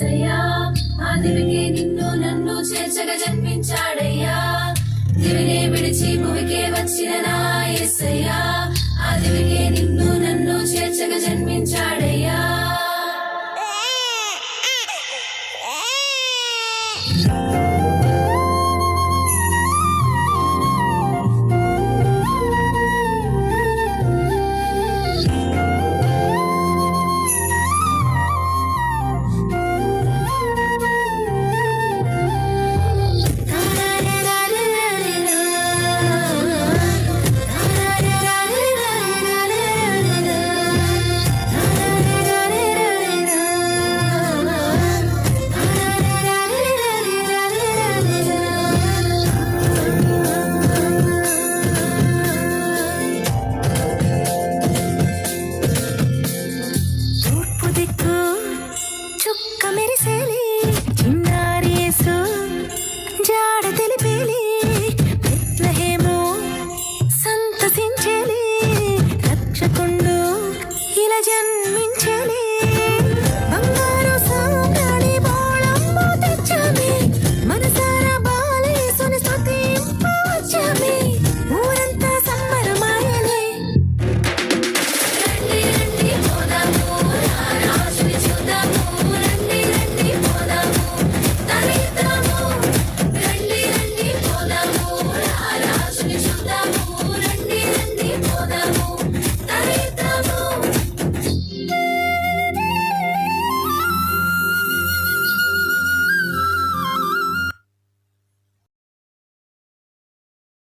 యేసయ్యా ఆదివికే నిన్ను నన్ను చేర్చగా జన్మించాడయ్యా దివినే విడిచి భూమికే వచ్చిన నా యేసయ్యా ఆదివికే నిన్ను నన్ను చేర్చగా జన్మించాడయ్యా సంతసించేలి రక్షకుండు ఇలా జన్మించేలి